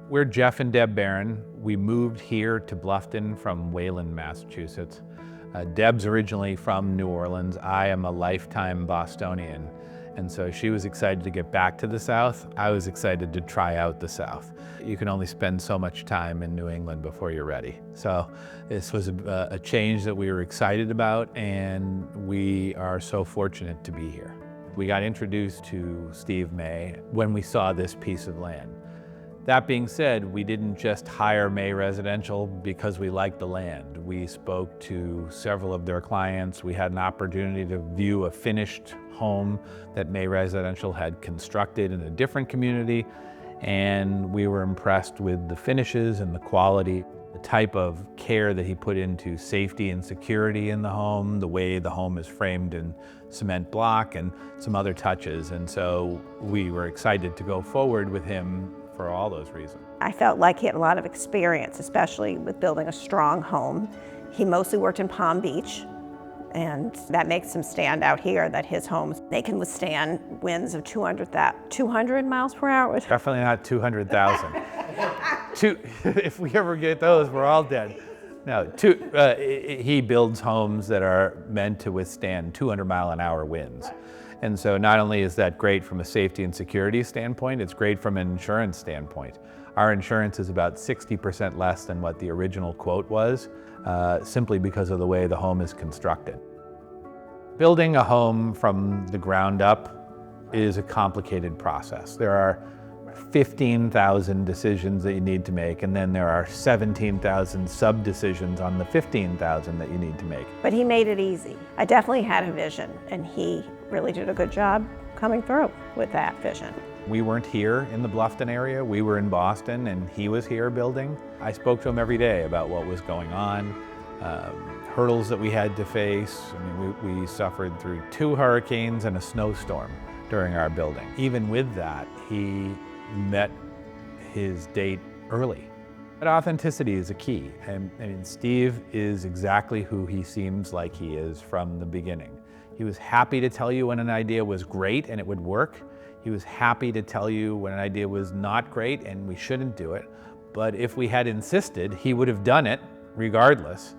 We're Jeff and Deb Barron. We moved here to Bluffton from Wayland, Massachusetts. Deb's originally from New Orleans. I am a lifetime Bostonian. And so she was excited to get back to the South. I was excited to try out the South. You can only spend so much time in New England before you're ready. So this was a change that we were excited about, and we are so fortunate to be here. We got introduced to Steve May when we saw this piece of land. That being said, we didn't just hire May Residential because we liked the land. We spoke to several of their clients. We had an opportunity to view a finished home that May Residential had constructed in a different community, and we were impressed with the finishes and the quality, the type of care that he put into safety and security in the home, the way the home is framed in cement block, and some other touches. And so we were excited to go forward with him for all those reasons. I felt like he had a lot of experience, especially with building a strong home. He mostly worked in Palm Beach, and that makes him stand out here, that his homes, they can withstand winds of 200 miles per hour. Definitely not 200,000. If we ever get those, we're all dead. No, he builds homes that are meant to withstand 200-mile-an-hour winds. And so not only is that great from a safety and security standpoint, it's great from an insurance standpoint. Our insurance is about 60% less than what the original quote was, simply because of the way the home is constructed. Building a home from the ground up is a complicated process. There are 15,000 decisions that you need to make, and then there are 17,000 sub-decisions on the 15,000 that you need to make. But he made it easy. I definitely had a vision, and he really did a good job coming through with that vision. We weren't here in the Bluffton area. We were in Boston, and he was here building. I spoke to him every day about what was going on, hurdles that we had to face. I mean, we suffered through 2 hurricanes and a snowstorm during our building. Even with that, he met his date early. But authenticity is a key. And Steve is exactly who he seems like he is from the beginning. He was happy to tell you when an idea was great and it would work. He was happy to tell you when an idea was not great and we shouldn't do it. But if we had insisted, he would have done it regardless,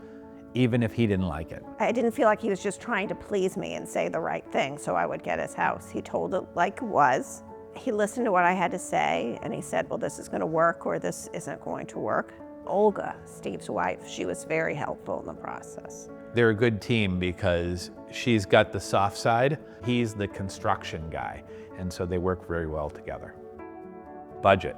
even if he didn't like it. I didn't feel like he was just trying to please me and say the right thing so I would get his house. He told it like it was. He listened to what I had to say, and he said, well, this is going to work or this isn't going to work. Olga, Steve's wife, she was very helpful in the process. They're a good team because she's got the soft side, he's the construction guy, and so they work very well together. Budget.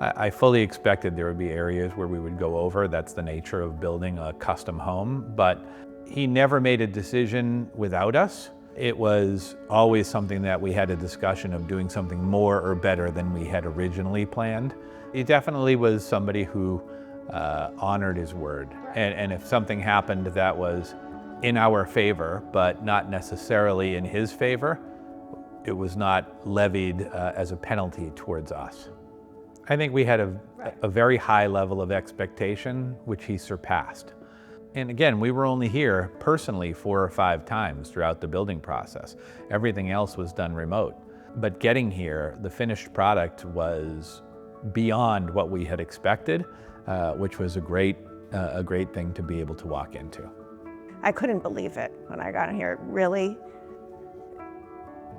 I fully expected there would be areas where we would go over. That's the nature of building a custom home, but he never made a decision without us. It was always something that we had a discussion of doing something more or better than we had originally planned. He definitely was somebody who honored his word. And if something happened that was in our favor, but not necessarily in his favor, it was not levied as a penalty towards us. I think we had a very high level of expectation, which he surpassed. And again, we were only here personally 4 or 5 times throughout the building process. Everything else was done remote. But getting here, the finished product was beyond what we had expected, which was a great thing to be able to walk into. I couldn't believe it when I got in here. It really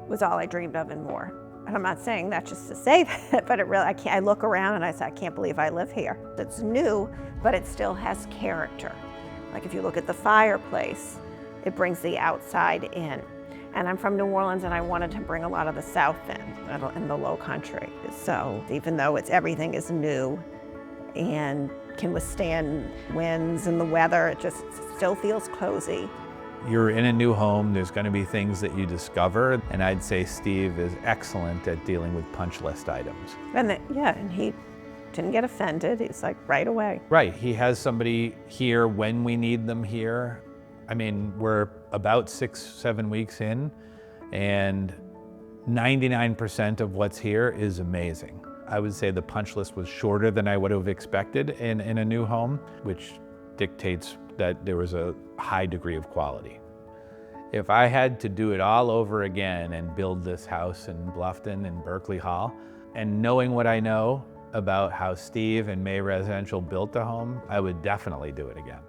was all I dreamed of and more. And I'm not saying that just to say that, but it really, I look around and I say, I can't believe I live here. It's new, but it still has character. Like if you look at the fireplace, it brings the outside in. And I'm from New Orleans and I wanted to bring a lot of the South in the low country. So even though everything is new and can withstand winds and the weather, it just still feels cozy. You're in a new home, there's going to be things that you discover, and I'd say Steve is excellent at dealing with punch list items. And he didn't get offended. He's like, right away. Right, he has somebody here when we need them here. I mean, we're about 6-7 weeks in, and 99% of what's here is amazing. I would say the punch list was shorter than I would have expected in a new home, which dictates that there was a high degree of quality. If I had to do it all over again and build this house in Bluffton and Berkeley Hall, and knowing what I know, about how Steve and May Residential built the home, I would definitely do it again.